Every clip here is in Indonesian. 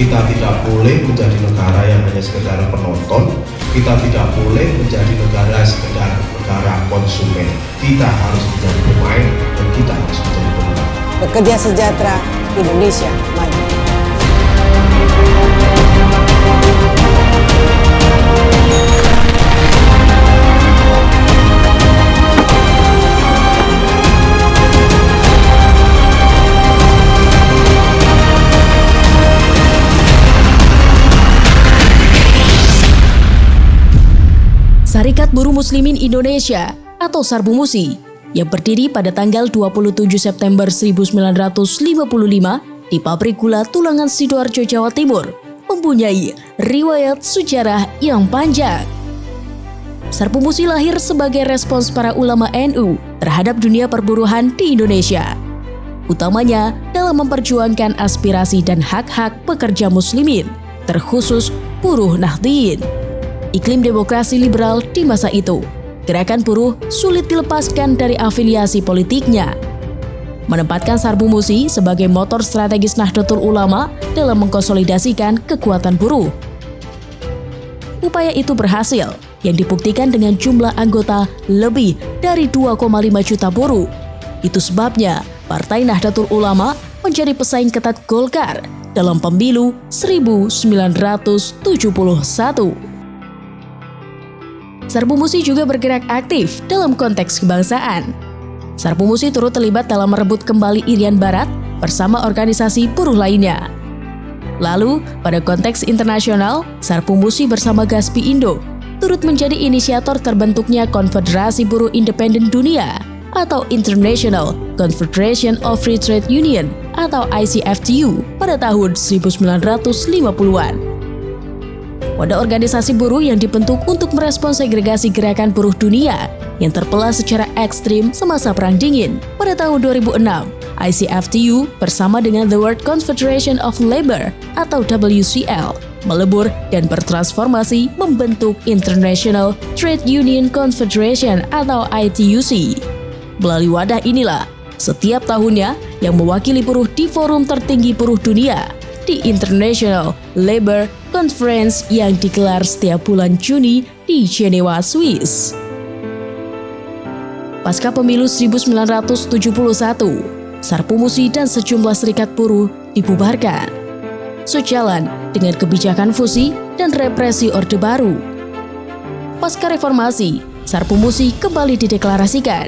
Kita tidak boleh menjadi negara yang hanya sekedar penonton. Kita tidak boleh menjadi negara sekedar negara konsumen. Kita harus menjadi pemain dan kita harus menjadi pemenang. Bekerja sejahtera, Indonesia maju. Serikat Buruh Muslimin Indonesia atau Sarbumusi yang berdiri pada tanggal 27 September 1955 di pabrik gula Tulangan Sidoarjo, Jawa Timur, mempunyai riwayat sejarah yang panjang. Sarbumusi lahir sebagai respons para ulama NU terhadap dunia perburuhan di Indonesia, utamanya dalam memperjuangkan aspirasi dan hak-hak pekerja muslimin, terkhusus buruh Nahdliyin. Iklim demokrasi liberal di masa itu, gerakan buruh sulit dilepaskan dari afiliasi politiknya, menempatkan Sarbumusi sebagai motor strategis Nahdlatul Ulama dalam mengkonsolidasikan kekuatan buruh. Upaya itu berhasil, yang dibuktikan dengan jumlah anggota lebih dari 2,5 juta buruh. Itu sebabnya Partai Nahdlatul Ulama menjadi pesaing ketat Golkar dalam pemilu 1971. Sarbumusi juga bergerak aktif dalam konteks kebangsaan. Sarbumusi turut terlibat dalam merebut kembali Irian Barat bersama organisasi buruh lainnya. Lalu, pada konteks internasional, Sarbumusi bersama Gaspi Indo turut menjadi inisiator terbentuknya Konfederasi Buruh Independen Dunia atau International Confederation of Free Trade Union atau ICFTU pada tahun 1950-an. Wadah organisasi buruh yang dibentuk untuk merespons segregasi gerakan buruh dunia yang terbelah secara ekstrim semasa Perang Dingin. Pada tahun 2006, ICFTU bersama dengan The World Confederation of Labour atau WCL melebur dan bertransformasi membentuk International Trade Union Confederation atau ITUC. Melalui wadah inilah, setiap tahunnya yang mewakili buruh di forum tertinggi buruh dunia, di International Labour Conference yang digelar setiap bulan Juni di Jenewa, Swiss. Pasca pemilu 1971, Sarbumusi dan sejumlah serikat buruh dibubarkan. Sejalan dengan kebijakan fusi dan represi Orde Baru. Pasca reformasi, Sarbumusi kembali dideklarasikan.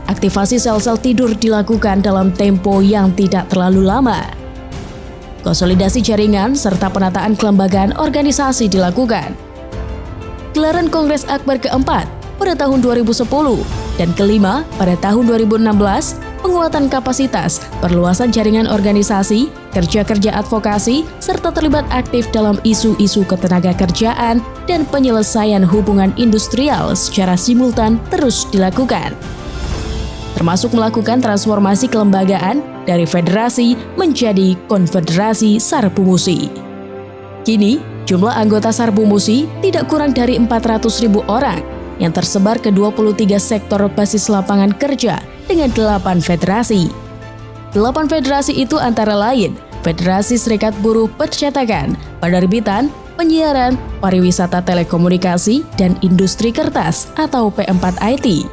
Aktivasi sel-sel tidur dilakukan dalam tempo yang tidak terlalu lama. Konsolidasi jaringan serta penataan kelembagaan organisasi dilakukan. Gelaran Kongres Akbar keempat pada tahun 2010 dan kelima pada tahun 2016, penguatan kapasitas, perluasan jaringan organisasi, kerja-kerja advokasi, serta terlibat aktif dalam isu-isu ketenagakerjaan dan penyelesaian hubungan industrial secara simultan terus dilakukan. Termasuk melakukan transformasi kelembagaan dari federasi menjadi konfederasi Sarbumusi. Kini, jumlah anggota Sarbumusi tidak kurang dari 400.000 orang yang tersebar ke 23 sektor basis lapangan kerja dengan 8 federasi. 8 federasi itu antara lain Federasi Serikat Buruh Percetakan, Penerbitan, Penyiaran, Pariwisata Telekomunikasi, dan Industri Kertas atau P4IT.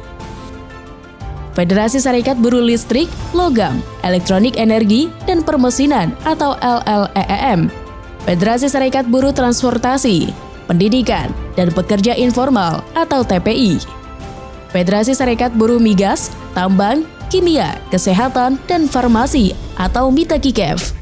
Federasi Serikat Buruh Listrik, Logam, Elektronik Energi, dan Permesinan atau LLEEM. Federasi Serikat Buruh Transportasi, Pendidikan, dan Pekerja Informal atau TPI. Federasi Serikat Buruh Migas, Tambang, Kimia, Kesehatan, dan Farmasi atau MITA-KIKEF.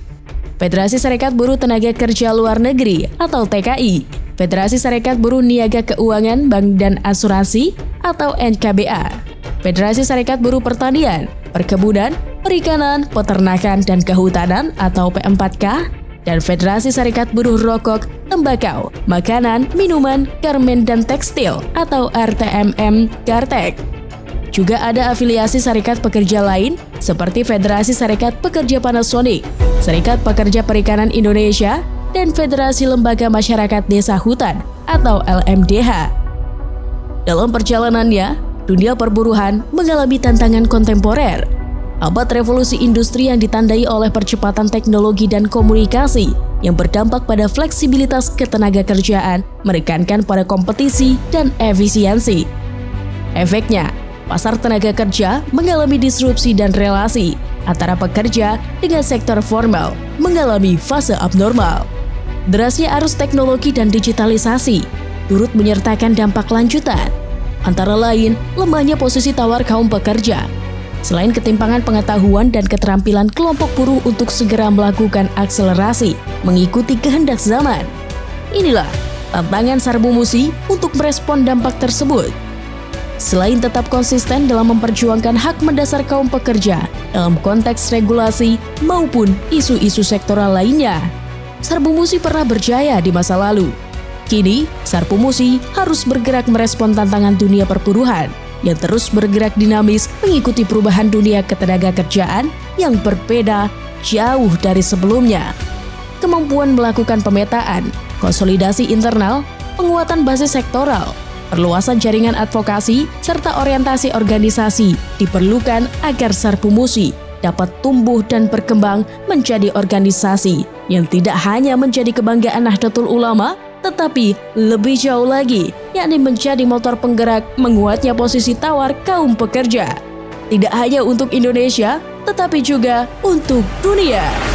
Federasi Serikat Buruh Tenaga Kerja Luar Negeri atau TKI. Federasi Serikat Buruh Niaga Keuangan, Bank, dan Asuransi atau NKBA. Federasi Serikat Buruh Pertanian, Perkebunan, Perikanan, Peternakan, dan Kehutanan atau P4K, dan Federasi Serikat Buruh Rokok, Tembakau, Makanan, Minuman, Garmen, dan Tekstil atau RTMM Gartek. Juga ada afiliasi serikat pekerja lain seperti Federasi Serikat Pekerja Panasonic, Serikat Pekerja Perikanan Indonesia, dan Federasi Lembaga Masyarakat Desa Hutan atau LMDH. Dalam perjalanannya, dunia perburuhan mengalami tantangan kontemporer. Abad revolusi industri yang ditandai oleh percepatan teknologi dan komunikasi yang berdampak pada fleksibilitas ketenagakerjaan, menekankan pada kompetisi dan efisiensi. Efeknya, pasar tenaga kerja mengalami disrupsi dan relasi antara pekerja dengan sektor formal mengalami fase abnormal. Derasnya arus teknologi dan digitalisasi turut menyertakan dampak lanjutan, antara lain lemahnya posisi tawar kaum pekerja. Selain ketimpangan pengetahuan dan keterampilan kelompok buruh untuk segera melakukan akselerasi mengikuti kehendak zaman. Inilah tantangan Sarbu Musi untuk merespon dampak tersebut. Selain tetap konsisten dalam memperjuangkan hak mendasar kaum pekerja dalam konteks regulasi maupun isu-isu sektoral lainnya, Sarbu Musi pernah berjaya di masa lalu. Kini, Sarbu Musi harus bergerak merespon tantangan dunia perburuhan yang terus bergerak dinamis mengikuti perubahan dunia ketenagakerjaan yang berbeda jauh dari sebelumnya. Kemampuan melakukan pemetaan, konsolidasi internal, penguatan basis sektoral, perluasan jaringan advokasi, serta orientasi organisasi diperlukan agar Sarbu Musi dapat tumbuh dan berkembang menjadi organisasi yang tidak hanya menjadi kebanggaan Nahdlatul Ulama, tetapi lebih jauh lagi, yakni menjadi motor penggerak menguatnya posisi tawar kaum pekerja. Tidak hanya untuk Indonesia, tetapi juga untuk dunia.